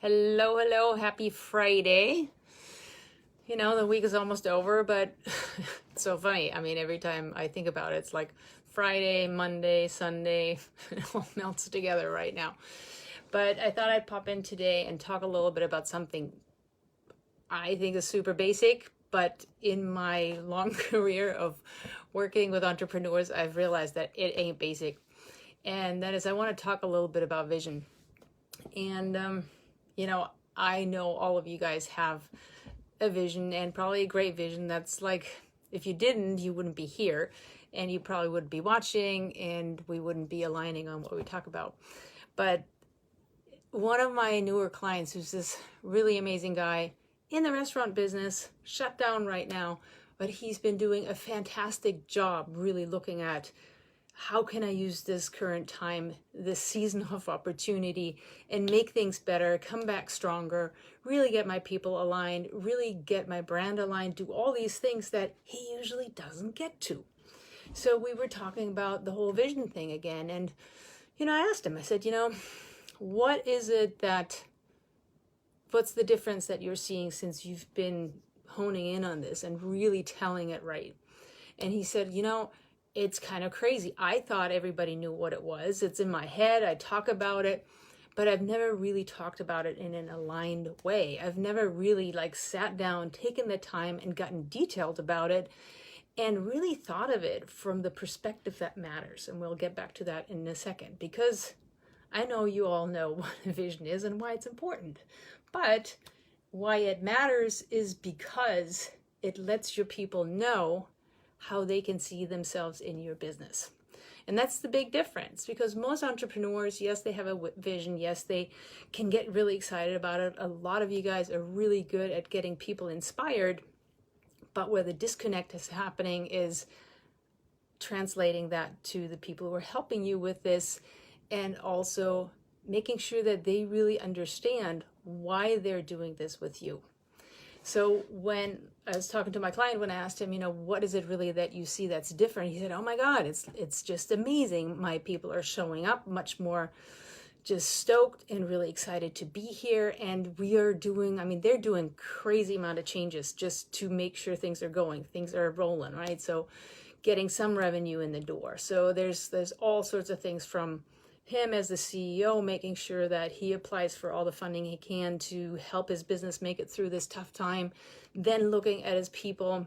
Hello, hello, happy Friday. You know, the week is almost over, but it's so funny. I mean, every time I think about it, it's like Friday, Monday, Sunday, it all melts together right now. But I thought I'd pop in today and talk a little bit about something I think is super basic, but in my long career of working with entrepreneurs, I've realized that it ain't basic. And that is, I want to talk a little bit about vision. And you know, I know all of you guys have a vision and probably a great vision that's like, if you didn't, you wouldn't be here and you probably wouldn't be watching and we wouldn't be aligning on what we talk about. But one of my newer clients, who's this really amazing guy in the restaurant business, shut down right now, but he's been doing a fantastic job really looking at how can I use this current time, this season of opportunity, and make things better, come back stronger, really get my people aligned, really get my brand aligned, do all these things that he usually doesn't get to. So we were talking about the whole vision thing again. And, I asked him, I said, what is it what's the difference that you're seeing since you've been honing in on this and really telling it right? And he said, it's kind of crazy. I thought everybody knew what it was. It's in my head. I talk about it, but I've never really talked about it in an aligned way. I've never really sat down, taken the time and gotten detailed about it and really thought of it from the perspective that matters. And we'll get back to that in a second because I know you all know what a vision is and why it's important. But why it matters is because it lets your people know how they can see themselves in your business. And that's the big difference because most entrepreneurs, yes, they have a vision. Yes, they can get really excited about it. A lot of you guys are really good at getting people inspired. But where the disconnect is happening is translating that to the people who are helping you with this and also making sure that they really understand why they're doing this with you. So when I was talking to my client, when I asked him, what is it really that you see that's different? He said, oh my God, it's just amazing. My people are showing up much more just stoked and really excited to be here. And we are they're doing crazy amount of changes just to make sure things are going, things are rolling, right? So getting some revenue in the door. So there's all sorts of things from him as the CEO, making sure that he applies for all the funding he can to help his business make it through this tough time, then looking at his people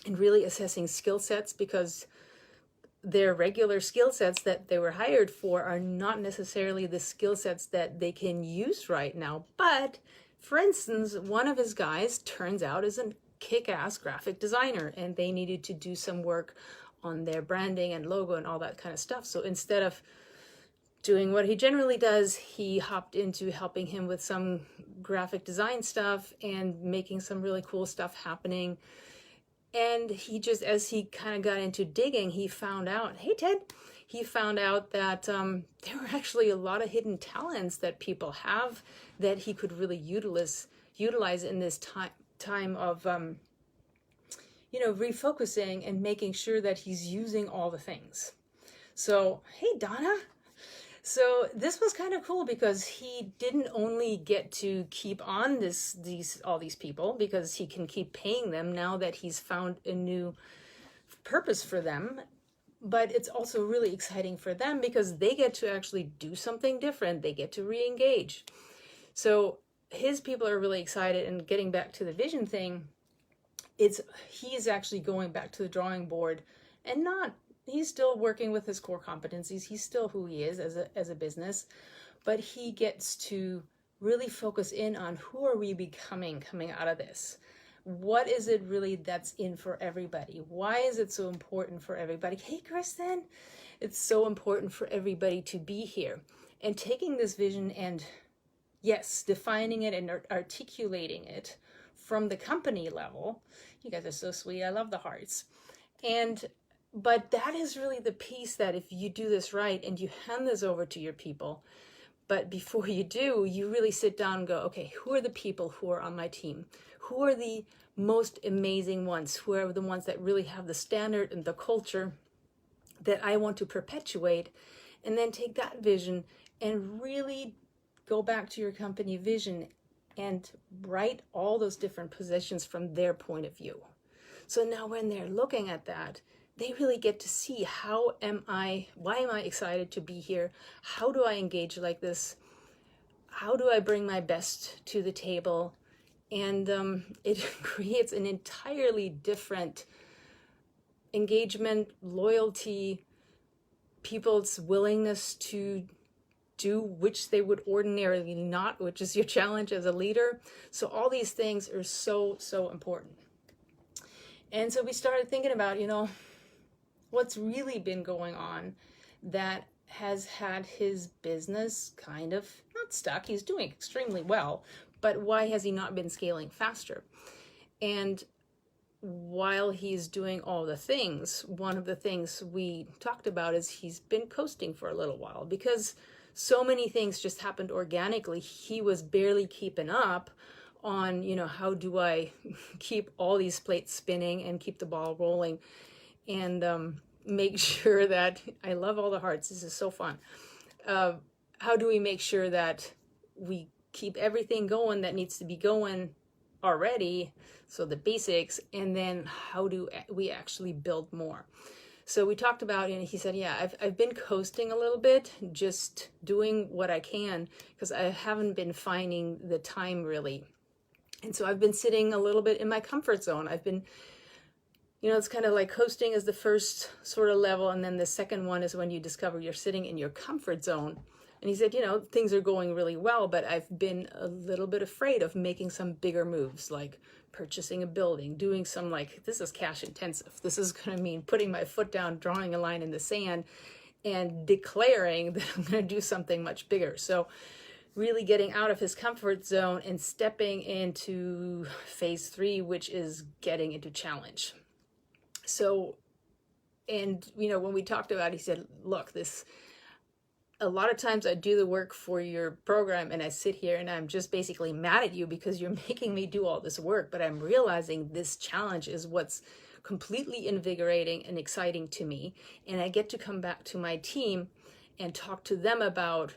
and really assessing skill sets because their regular skill sets that they were hired for are not necessarily the skill sets that they can use right now. But for instance, one of his guys turns out is a kick-ass graphic designer and they needed to do some work on their branding and logo and all that kind of stuff. So instead of doing what he generally does, he hopped into helping him with some graphic design stuff and making some really cool stuff happening. And he just, as he kind of got into digging, he found out, hey Ted, he found out that there were actually a lot of hidden talents that people have that he could really utilize in this time of refocusing and making sure that he's using all the things. So, hey Donna. So this was kind of cool because he didn't only get to keep on all these people because he can keep paying them now that he's found a new purpose for them, but it's also really exciting for them because they get to actually do something different. They get to re-engage. So his people are really excited, and getting back to the vision thing, he's actually going back to the drawing board and he's still working with his core competencies. He's still who he is as a business, but he gets to really focus in on who are we becoming coming out of this? What is it really that's in for everybody? Why is it so important for everybody? Hey, Kristen, it's so important for everybody to be here and taking this vision and yes, defining it and articulating it from the company level. You guys are so sweet. I love the hearts. But that is really the piece that if you do this right and you hand this over to your people, but before you do, you really sit down and go, okay, who are the people who are on my team? Who are the most amazing ones? Who are the ones that really have the standard and the culture that I want to perpetuate? And then take that vision and really go back to your company vision and write all those different positions from their point of view. So now when they're looking at that, they really get to see why am I excited to be here? How do I engage like this? How do I bring my best to the table? And it creates an entirely different engagement, loyalty, people's willingness to do which they would ordinarily not, which is your challenge as a leader. So all these things are so, so important. And so we started thinking about, what's really been going on that has had his business kind of not stuck. He's doing extremely well, but why has he not been scaling faster? And while he's doing all the things, one of the things we talked about is he's been coasting for a little while because so many things just happened organically. He was barely keeping up on, how do I keep all these plates spinning and keep the ball rolling and make sure that, I love all the hearts, this is so fun. How do we make sure that we keep everything going that needs to be going already, so the basics, and then how do we actually build more? So we talked about, and he said, yeah, I've been coasting a little bit, just doing what I can, because I haven't been finding the time really. And so I've been sitting a little bit in my comfort zone. I've been, it's kind of like coasting is the first sort of level, and then the second one is when you discover you're sitting in your comfort zone. And he said, things are going really well, but I've been a little bit afraid of making some bigger moves, like purchasing a building, doing some this is cash intensive. This is going to mean putting my foot down, drawing a line in the sand, and declaring that I'm going to do something much bigger. So really getting out of his comfort zone and stepping into phase 3, which is getting into challenge. So, and, when we talked about it, he said, look, a lot of times I do the work for your program and I sit here and I'm just basically mad at you because you're making me do all this work, but I'm realizing this challenge is what's completely invigorating and exciting to me. And I get to come back to my team and talk to them about,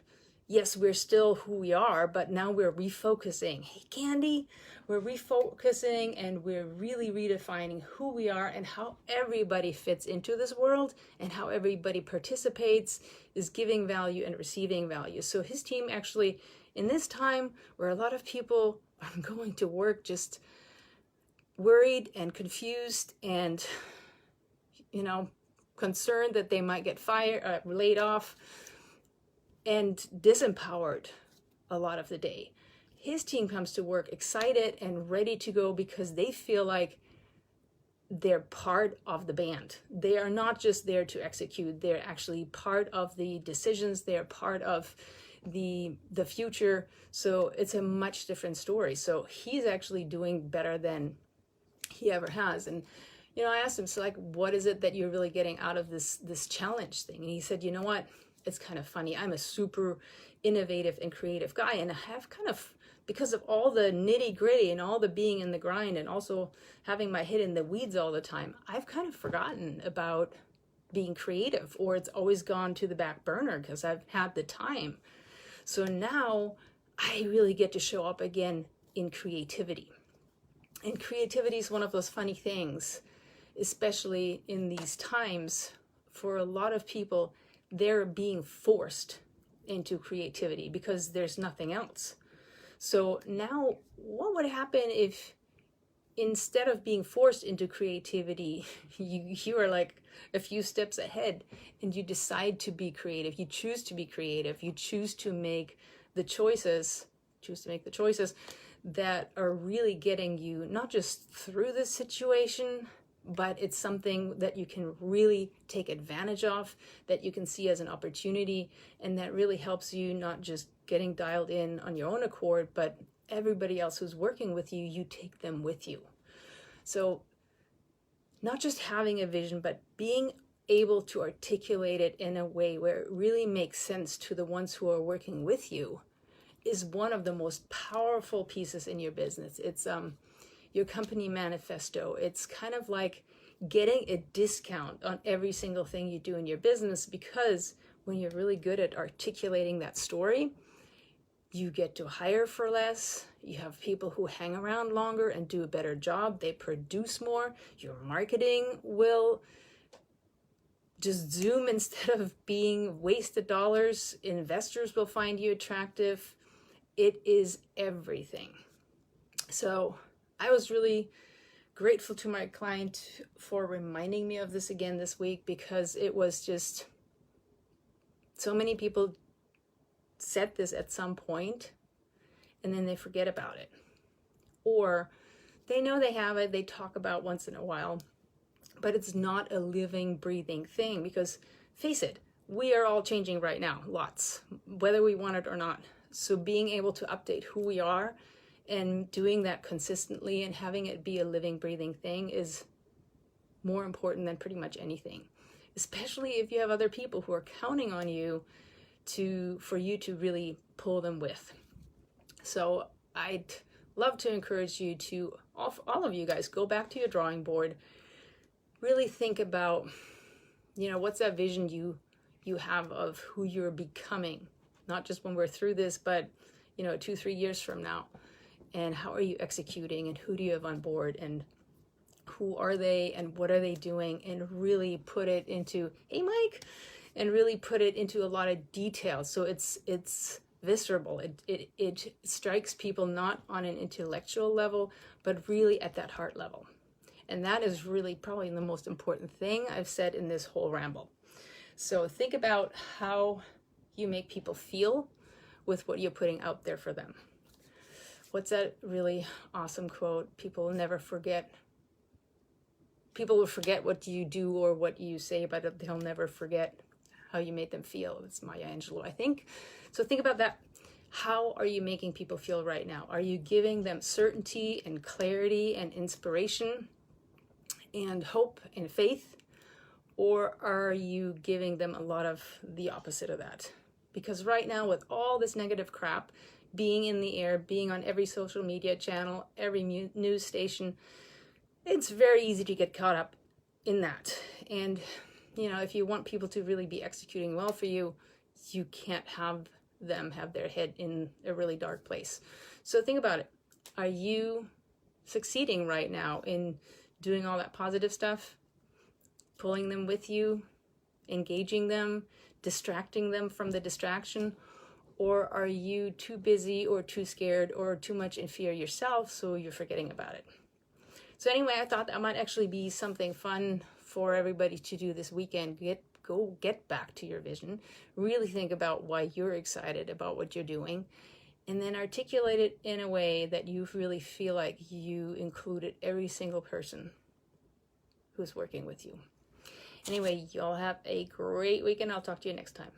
yes, we're still who we are, but now we're refocusing. Hey, Candy, we're refocusing and we're really redefining who we are and how everybody fits into this world and how everybody participates, is giving value and receiving value. So his team actually, in this time where a lot of people are going to work just worried and confused and, concerned that they might get fired, laid off, and disempowered a lot of the day. His team comes to work excited and ready to go because they feel like they're part of the band. They are not just there to execute. They're actually part of the decisions. They're part of the future. So it's a much different story. So he's actually doing better than he ever has. And I asked him, so what is it that you're really getting out of this challenge thing? And he said, you know what? It's kind of funny. I'm a super innovative and creative guy, and I have kind of, because of all the nitty gritty and all the being in the grind and also having my head in the weeds all the time, I've kind of forgotten about being creative, or it's always gone to the back burner because I've had the time. So now I really get to show up again in creativity. And creativity is one of those funny things, especially in these times. For a lot of people, they're being forced into creativity because there's nothing else. So now what would happen if instead of being forced into creativity, you are like a few steps ahead and you decide to be creative, you choose to be creative, you choose to make the choices that are really getting you not just through this situation, but it's something that you can really take advantage of, that you can see as an opportunity, and that really helps you not just getting dialed in on your own accord, but everybody else who's working with you, you take them with you. So not just having a vision, but being able to articulate it in a way where it really makes sense to the ones who are working with you is one of the most powerful pieces in your business. It's your company manifesto. It's kind of like getting a discount on every single thing you do in your business, because when you're really good at articulating that story, You get to hire for less. You have people who hang around longer and do a better job. They produce more. Your marketing will just zoom instead of being wasted dollars. Investors will find you attractive. It is everything. So I was really grateful to my client for reminding me of this again this week, because it was just so many people set this at some point and then they forget about it, or they know they have it, they talk about once in a while, but it's not a living, breathing thing. Because face it, we are all changing right now, lots, whether we want it or not. So being able to update who we are and doing that consistently and having it be a living, breathing thing is more important than pretty much anything, especially if you have other people who are counting on you for you to really pull them with. So I'd love to encourage you to, all of you guys, go back to your drawing board, really think about, what's that vision you have of who you're becoming, not just when we're through this, but 2-3 years from now. And how are you executing, and who do you have on board, and who are they, and what are they doing, and really put it into, hey Mike, and really put it into a lot of detail. So it's visceral. It strikes people not on an intellectual level, but really at that heart level. And that is really probably the most important thing I've said in this whole ramble. So think about how you make people feel with what you're putting out there for them. What's that really awesome quote? People will forget what you do or what you say, but they'll never forget how you made them feel. It's Maya Angelou, I think. So think about that. How are you making people feel right now? Are you giving them certainty and clarity and inspiration and hope and faith? Or are you giving them a lot of the opposite of that? Because right now, with all this negative crap being in the air, being on every social media channel, every news station, it's very easy to get caught up in that. And, if you want people to really be executing well for you, you can't have them have their head in a really dark place. So think about it. Are you succeeding right now in doing all that positive stuff, pulling them with you, engaging them, distracting them from the distraction? Or are you too busy or too scared or too much in fear yourself, so you're forgetting about it? So anyway, I thought that might actually be something fun for everybody to do this weekend. Get back to your vision. Really think about why you're excited about what you're doing, and then articulate it in a way that you really feel like you included every single person who's working with you. Anyway, y'all have a great weekend. I'll talk to you next time.